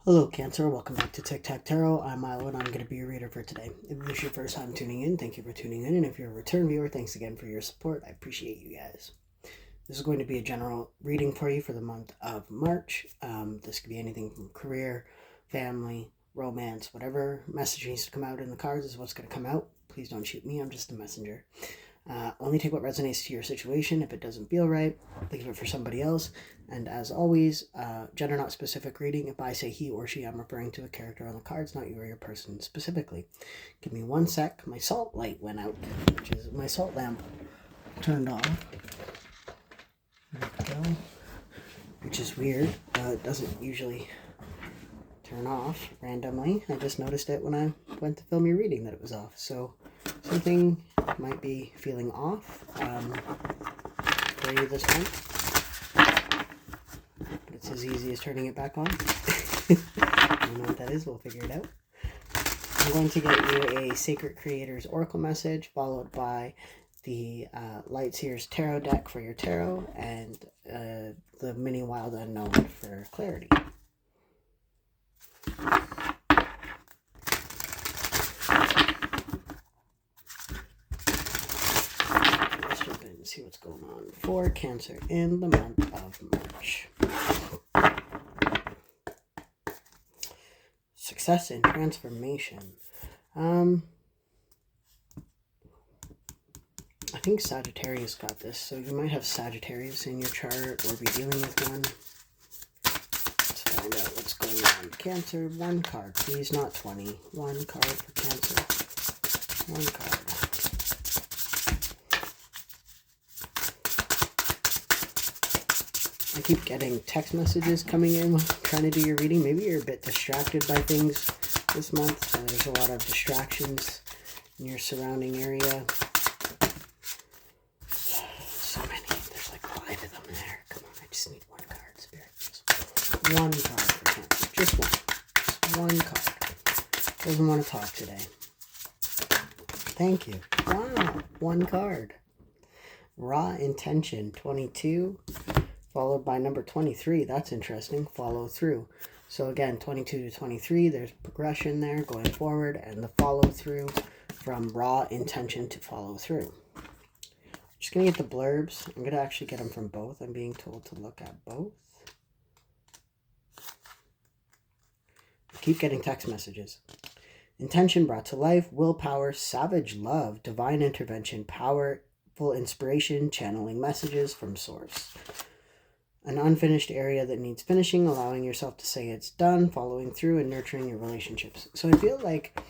Hello, Cancer. Welcome back to Tic Tac Tarot. I'm Milo, and I'm going to be your reader for today. If this is your first time tuning in, thank you for tuning in. And if you're a return viewer, thanks again for your support. I appreciate you guys. This is going to be a general reading for you for the month of March. This could be anything from career, family, romance, whatever message needs to come out in the cards is what's going to come out. Please don't shoot me. I'm just a messenger. Only take what resonates to your situation. If it doesn't feel right, leave it for somebody else. And as always, gender not specific reading. If I say he or she, I'm referring to a character on the cards, not you or your person specifically. Give me 1 sec. My salt light went out, which is my salt lamp turned off. There we go. Which is weird. It doesn't usually turn off randomly. I just noticed it when I went to film your reading that it was off. So something might be feeling off for you this month. But it's as easy as turning it back on. I don't know what that is. We'll figure it out. I'm going to get you a Sacred Creators Oracle message, followed by the Light Seers Tarot deck for your tarot, and the Mini Wild Unknown for clarity. Let's jump in and see what's going on for Cancer in the month of March. Success and transformation. I think Sagittarius got this, so you might have Sagittarius in your chart or be dealing with one. Let's find out what's going on. Cancer, 1 card, please, not 20. 1 card for Cancer. 1 card. I keep getting text messages coming in while I'm trying to do your reading. Maybe you're a bit distracted by things this month. So there's a lot of distractions in your surrounding area. So many. There's like 5 of them there. Come on, I just need 1 card, Spirit. Just 1 card for Cancer. Just one. Just 1 card. Doesn't want to talk today. Thank you. Wow. 1 card. Raw Intention, 22. Followed by number 23. That's interesting. Follow through. So again, 22 to 23, there's progression there going forward, and the follow through from raw intention to follow through. Just going to get the blurbs. I'm going to actually get them from both. I'm being told to look at both. I keep getting text messages. Intention brought to life, willpower, savage love, divine intervention, powerful inspiration, channeling messages from source. An unfinished area that needs finishing, allowing yourself to say it's done, following through, and nurturing your relationships. So I feel like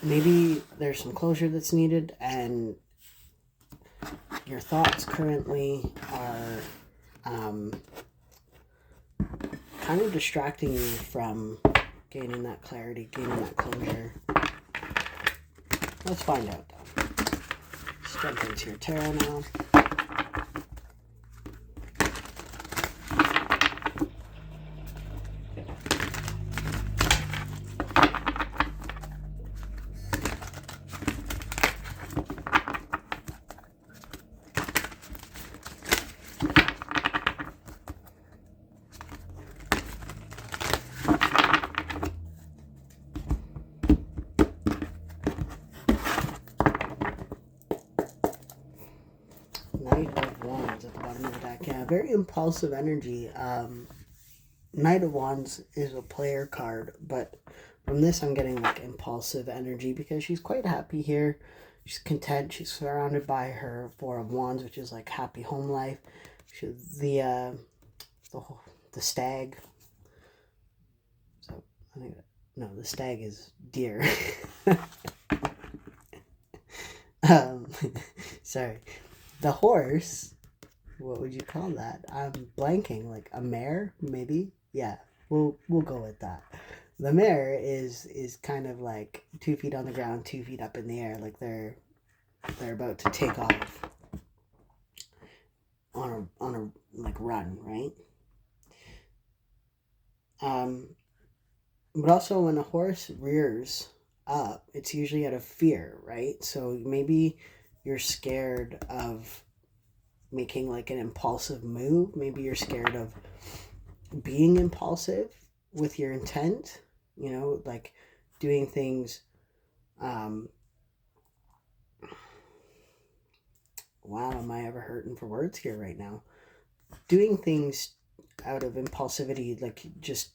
maybe there's some closure that's needed, and your thoughts currently are kind of distracting you from gaining that clarity, gaining that closure. Let's find out, though. Let's jump into your tarot now. Knight of Wands at the bottom of the deck. Yeah, very impulsive energy. Knight of Wands is a player card, but from this I'm getting like impulsive energy because she's quite happy here. She's content. She's surrounded by her 4 of Wands, which is like happy home life. The stag. So I think no, the stag is deer. Sorry. The horse, what would you call that? I'm blanking. Like a mare, maybe? Yeah, we'll go with that. The mare is kind of like 2 feet on the ground, 2 feet up in the air, like they're about to take off on a like run, right? But also when a horse rears up, it's usually out of fear, right? So maybe you're scared of making like an impulsive move. Maybe you're scared of being impulsive with your intent, like doing things, wow, am I ever hurting for words here right now? Doing things out of impulsivity, like just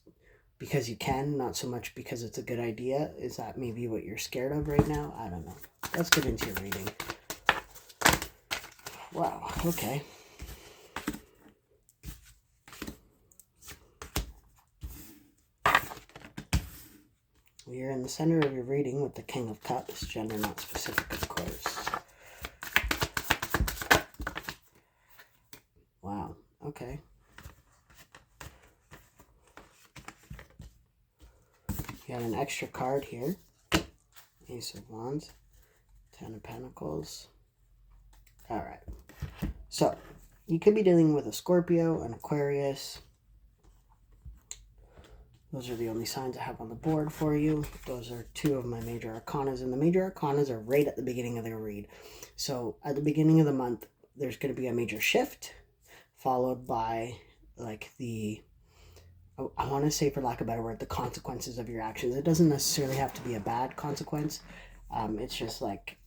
because you can, not so much because it's a good idea. Is that maybe what you're scared of right now? I don't know. Let's get into your reading. Wow, okay. You're in the center of your reading with the King of Cups, gender not specific, of course. Wow, okay. You got an extra card here. Ace of Wands, 10 of Pentacles. All right. So, you could be dealing with a Scorpio, an Aquarius. Those are the only signs I have on the board for you. Those are two of my major arcanas, and the major arcanas are right at the beginning of the read. So at the beginning of the month, there's going to be a major shift, followed by like I want to say, for lack of a better word, the consequences of your actions. It doesn't necessarily have to be a bad consequence. It's just like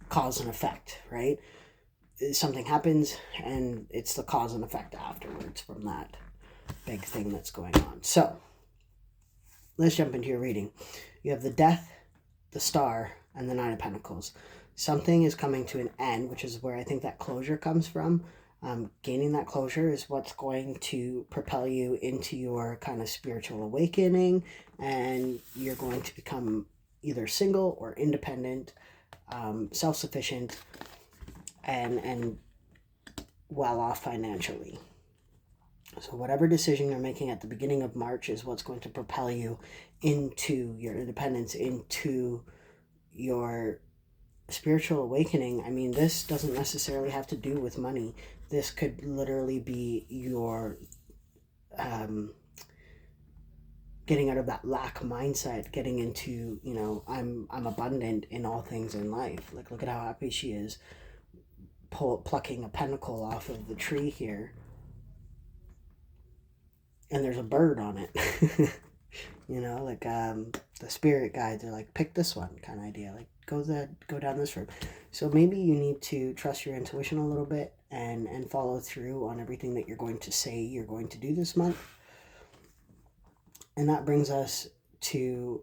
cause and effect, right? Something happens and it's the cause and effect afterwards from that big thing that's going on. So let's jump into your reading. You have the Death, the Star, and the Nine of Pentacles. Something is coming to an end, which is where I think that closure comes from. Gaining that closure is what's going to propel you into your kind of spiritual awakening, and you're going to become either single or independent, self-sufficient, and well off financially. So whatever decision you're making at the beginning of March is what's going to propel you into your independence, into your spiritual awakening. I mean, this doesn't necessarily have to do with money. This could literally be your getting out of that lack mindset, getting into, I'm abundant in all things in life. Like, look at how happy she is plucking a pentacle off of the tree here, and there's a bird on it. The spirit guides are like, pick this one kind of idea, like go down this road. So maybe you need to trust your intuition a little bit and follow through on everything that you're going to say you're going to do this month. And that brings us to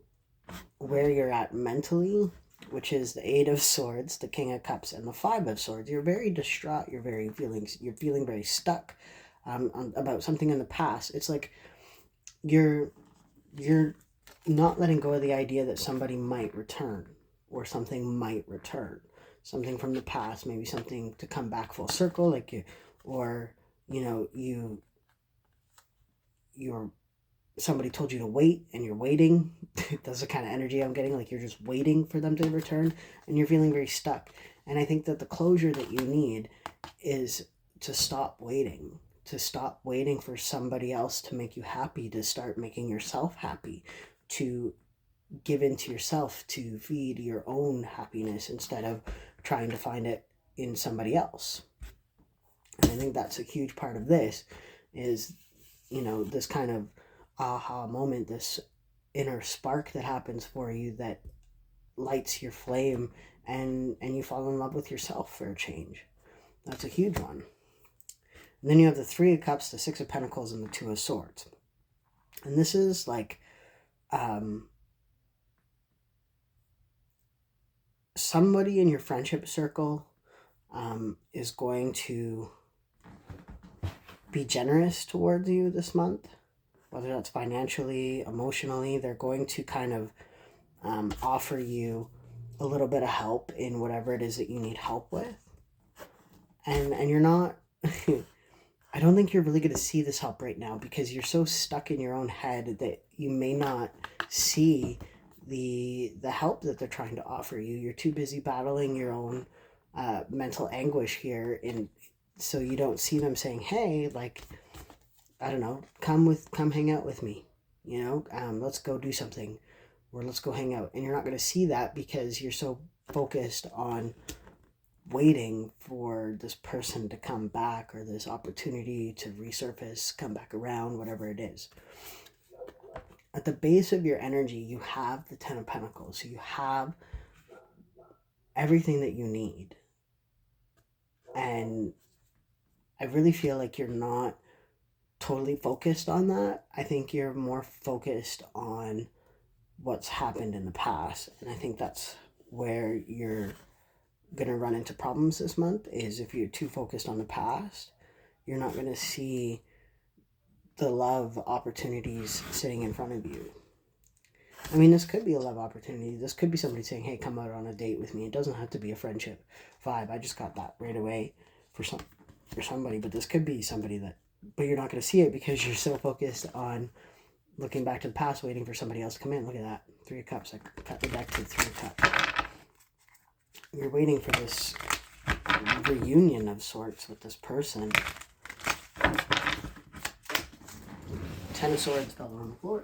where you're at mentally, which is the Eight of Swords, the King of Cups, and the Five of Swords. You're very distraught. You're feeling very stuck about something in the past. It's like you're not letting go of the idea that somebody might return, or something might return, something from the past, maybe something to come back full circle, like you're somebody told you to wait and you're waiting. That's the kind of energy I'm getting, like you're just waiting for them to return and you're feeling very stuck. And I think that the closure that you need is to stop waiting for somebody else to make you happy, to start making yourself happy, to give into yourself, to feed your own happiness instead of trying to find it in somebody else. And I think that's a huge part of this is, this kind of aha moment, this inner spark that happens for you that lights your flame, and you fall in love with yourself for a change. That's a huge one. And then you have the Three of Cups, the Six of Pentacles, and the Two of Swords. And this is like somebody in your friendship circle is going to be generous towards you this month. Whether that's financially, emotionally, they're going to kind of offer you a little bit of help in whatever it is that you need help with. And you're not, I don't think you're really going to see this help right now because you're so stuck in your own head that you may not see the help that they're trying to offer you. You're too busy battling your own mental anguish here, and so you don't see them saying, hey, like, I don't know, come hang out with me, let's go do something, or let's go hang out. And you're not going to see that because you're so focused on waiting for this person to come back, or this opportunity to resurface, come back around, whatever it is. At the base of your energy, you have the Ten of Pentacles. So you have everything that you need. And I really feel like you're not totally focused on that. I think you're more focused on what's happened in the past. And I think that's where you're going to run into problems this month, is if you're too focused on the past, you're not going to see the love opportunities sitting in front of you. I mean, this could be a love opportunity. This could be somebody saying, hey, come out on a date with me. It doesn't have to be a friendship vibe. I just got that right away for somebody. But this could be somebody that, but you're not going to see it because you're so focused on looking back to the past, waiting for somebody else to come in. Look at that. 3 of Cups. I cut the deck to 3 of Cups. You're waiting for this reunion of sorts with this person. 10 of Swords fell on the floor.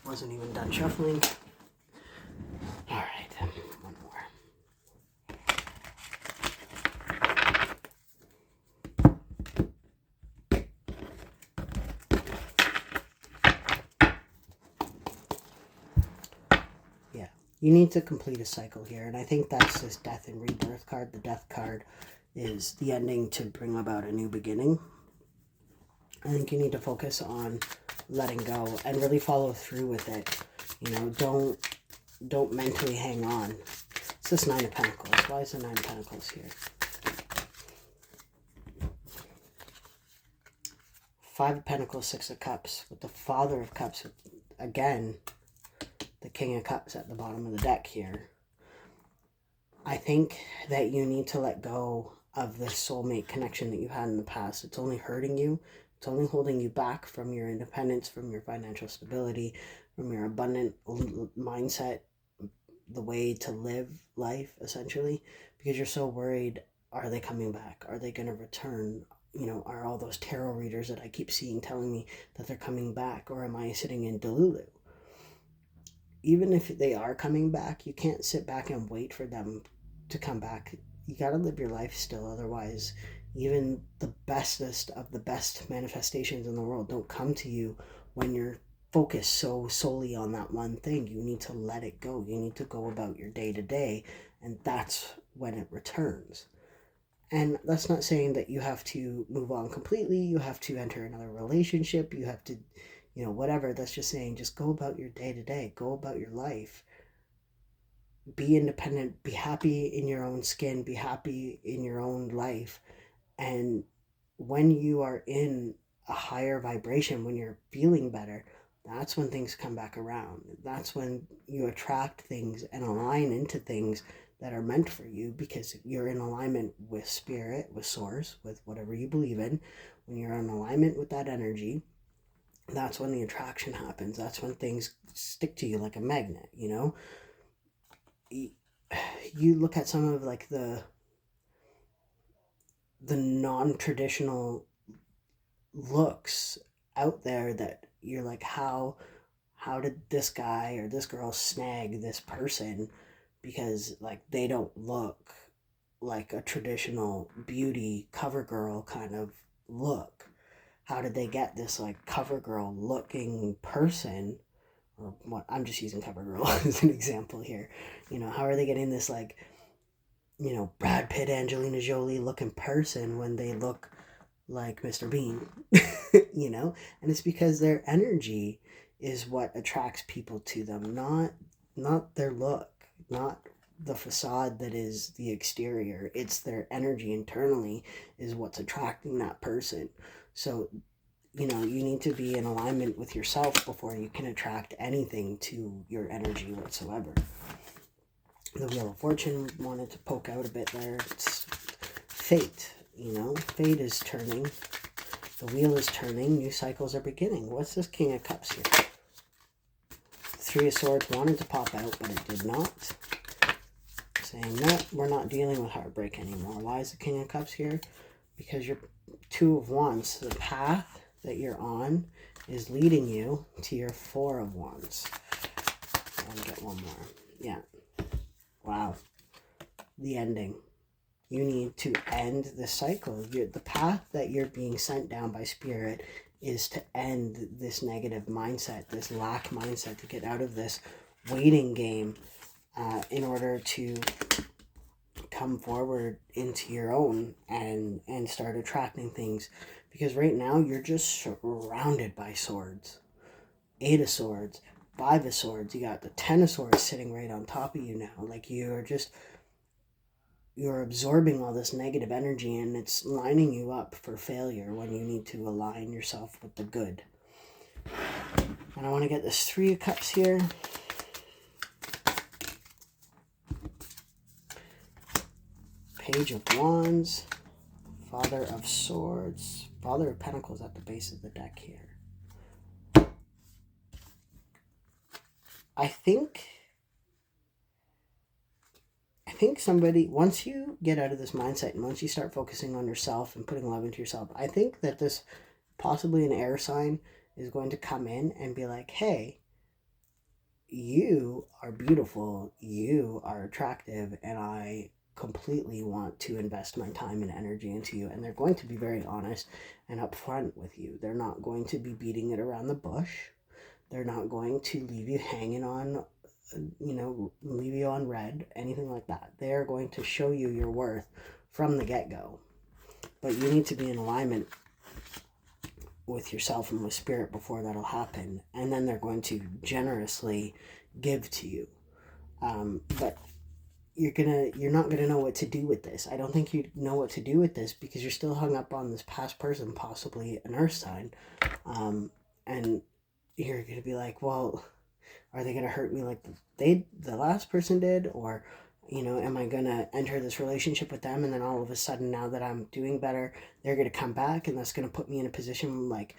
Wasn't even done shuffling. All right, one more. Yeah, you need to complete a cycle here, and I think that's this Death and Rebirth card. The Death card is the ending to bring about a new beginning. I think you need to focus on letting go and really follow through with it. You know, don't mentally hang on. It's this 9 of Pentacles. Why is the 9 of Pentacles here? 5 of Pentacles, 6 of Cups. With the Father of Cups, again, the King of Cups at the bottom of the deck here. I think that you need to let go of this soulmate connection that you had in the past. It's only hurting you. It's only holding you back from your independence, from your financial stability, from your abundant mindset, the way to live life, essentially, because you're so worried, are they coming back? Are they going to return? You know, are all those tarot readers that I keep seeing telling me that they're coming back, or am I sitting in Delulu? Even if they are coming back, you can't sit back and wait for them to come back. You got to live your life still, otherwise even the bestest of the best manifestations in the world don't come to you when you're focused so solely on that one thing. You need to let it go. You need to go about your day to day, and that's when it returns. And that's not saying that you have to move on completely. You have to enter another relationship. You have to, you know, whatever. That's just saying, just go about your day to day. Go about your life. Be independent. Be happy in your own skin. Be happy in your own life. And when you are in a higher vibration, when you're feeling better, that's when things come back around. That's when you attract things and align into things that are meant for you, because you're in alignment with spirit, with source, with whatever you believe in. When you're in alignment with that energy, that's when the attraction happens. That's when things stick to you like a magnet, you know? You look at some of like the non-traditional looks out there that you're like, how did this guy or this girl snag this person? Because like they don't look like a traditional beauty cover girl kind of look. How did they get this like cover girl looking person? Or what, I'm just using cover girl as an example here. You know, how are they getting this like, you know, Brad Pitt, Angelina Jolie looking person when they look like Mr. Bean? You know? And it's because their energy is what attracts people to them, not their look, not the facade that is the exterior. It's their energy internally is what's attracting that person. So, you know, you need to be in alignment with yourself before you can attract anything to your energy whatsoever. The Wheel of Fortune wanted to poke out a bit there. It's fate, you know. Fate is turning. The wheel is turning. New cycles are beginning. What's this King of Cups here? 3 of Swords wanted to pop out, but it did not. Saying, no, we're not dealing with heartbreak anymore. Why is the King of Cups here? Because you're 2 of Wands. The path that you're on is leading you to your 4 of Wands. I'll get one more. Yeah. Wow. the ending. You need to end the cycle. The path that you're being sent down by spirit is to end this negative mindset, this lack mindset, to get out of this waiting game in order to come forward into your own and start attracting things. Because right now you're just surrounded by swords. 8 of Swords, 5 of Swords, you got the 10 of Swords sitting right on top of you now. Like you're absorbing all this negative energy, and it's lining you up for failure when you need to align yourself with the good. And I want to get this 3 of Cups here. Page of Wands, Father of Swords, Father of Pentacles at the base of the deck here. I think somebody, once you get out of this mindset and once you start focusing on yourself and putting love into yourself, I think that this, possibly an air sign, is going to come in and be like, hey, you are beautiful, you are attractive, and I completely want to invest my time and energy into you. And they're going to be very honest and upfront with you. They're not going to be beating it around the bush. They're not going to leave you hanging on, leave you on red, anything like that. They're going to show you your worth from the get-go. But you need to be in alignment with yourself and with spirit before that'll happen. And then they're going to generously give to you. But you're not gonna know what to do with this. I don't think you know what to do with this because you're still hung up on this past person, possibly an earth sign. And you're going to be like, well, are they going to hurt me like the last person did? Or, am I going to enter this relationship with them and then all of a sudden, now that I'm doing better, they're going to come back and that's going to put me in a position like,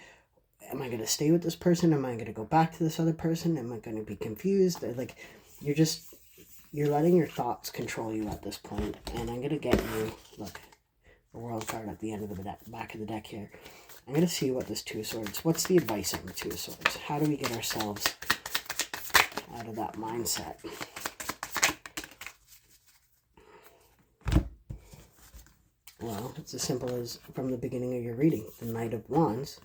am I going to stay with this person? Am I going to go back to this other person? Am I going to be confused? Like, you're letting your thoughts control you at this point. And I'm going to get you, look, the World card at the end of the back of the deck here. I'm going to see what this 2 of Swords, what's the advice on the 2 of Swords? How do we get ourselves out of that mindset? Well, it's as simple as from the beginning of your reading, the Knight of Wands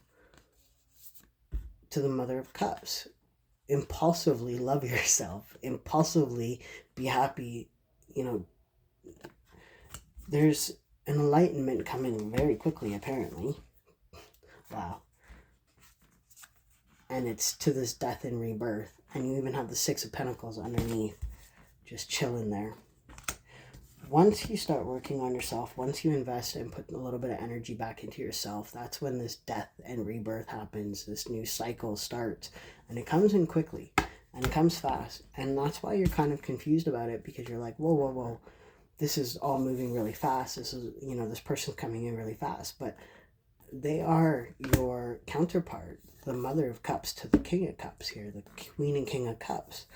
to the Mother of Cups. Impulsively love yourself. Impulsively be happy. There's an enlightenment coming very quickly, apparently. Wow. And it's to this death and rebirth. And you even have the 6 of Pentacles underneath, just chilling there. Once you start working on yourself, once you invest and put a little bit of energy back into yourself, that's when this death and rebirth happens. This new cycle starts. And it comes in quickly. And it comes fast. And that's why you're kind of confused about it, because you're like, whoa, whoa, whoa. This is all moving really fast. This is, this person's coming in really fast. But they are your counterpart, the Mother of Cups to the King of Cups here, the Queen and King of Cups.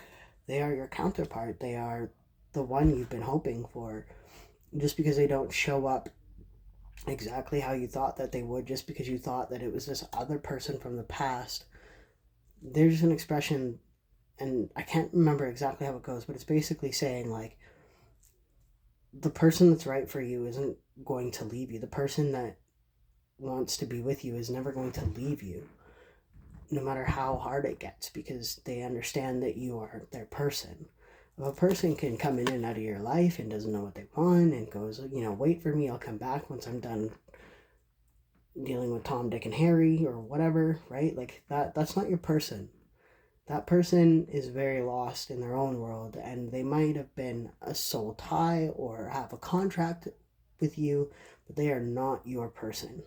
They are your counterpart. They are the one you've been hoping for. Just because they don't show up exactly how you thought that they would, just because you thought that it was this other person from the past, there's an expression, and I can't remember exactly how it goes, but it's basically saying, like, the person that's right for you isn't going to leave you. The person that wants to be with you is never going to leave you, no matter how hard it gets, because they understand that you are their person. If a person can come in and out of your life and doesn't know what they want and goes, wait for me, I'll come back once I'm done dealing with Tom, Dick, and Harry or whatever, right? Like that's not your person. That person is very lost in their own world, and they might have been a soul tie or have a contract with you, but they are not your person.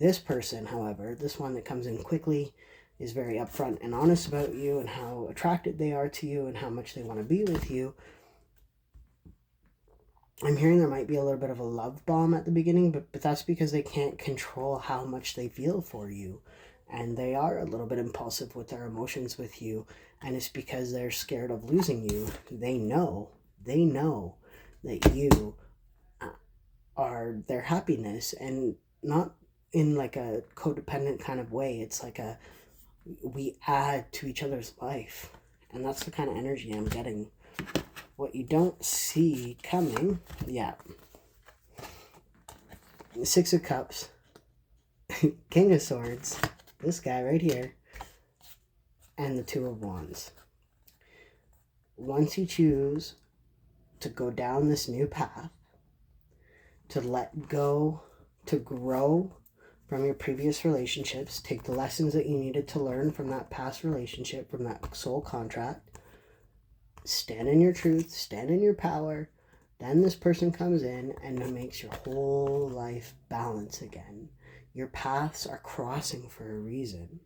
This person, however, this one that comes in quickly, is very upfront and honest about you and how attracted they are to you and how much they want to be with you. I'm hearing there might be a little bit of a love bomb at the beginning, but that's because they can't control how much they feel for you. And they are a little bit impulsive with their emotions with you. And it's because they're scared of losing you. They know that you are their happiness, and not in like a codependent kind of way. It's like we add to each other's life. And that's the kind of energy I'm getting what you don't see coming, yeah. The Six of Cups, King of Swords, this guy right here, and the Two of Wands. Once you choose to go down this new path, to let go, to grow from your previous relationships, take the lessons that you needed to learn from that past relationship, from that soul contract, stand in your truth, stand in your power, then this person comes in and it makes your whole life balance again. Your paths are crossing for a reason.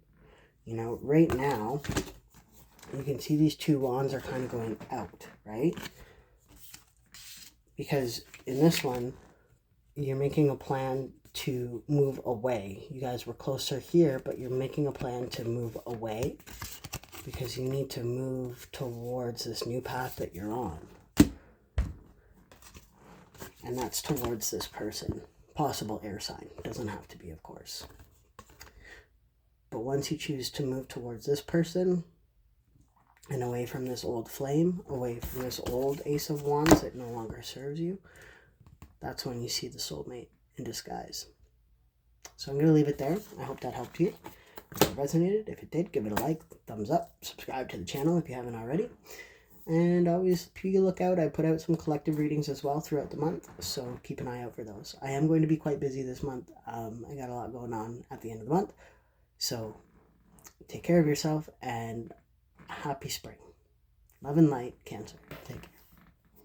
You know, right now, you can see these two wands are kind of going out, right? Because in this one, you're making a plan to move away. You guys were closer here, but you're making a plan to move away because you need to move towards this new path that you're on. And that's towards this person. Possible air sign. Doesn't have to be, of course. But once you choose to move towards this person and away from this old flame, away from this old Ace of Wands that no longer serves you, that's when you see the soulmate in disguise. So I'm going to leave it there. I hope that helped you. If it resonated, if it did, give it a like, thumbs up, subscribe to the channel if you haven't already. And always be a lookout. I put out some collective readings as well throughout the month, so keep an eye out for those. I am going to be quite busy this month. I got a lot going on at the end of the month. So take care of yourself and happy spring. Love and light, Cancer. Take care.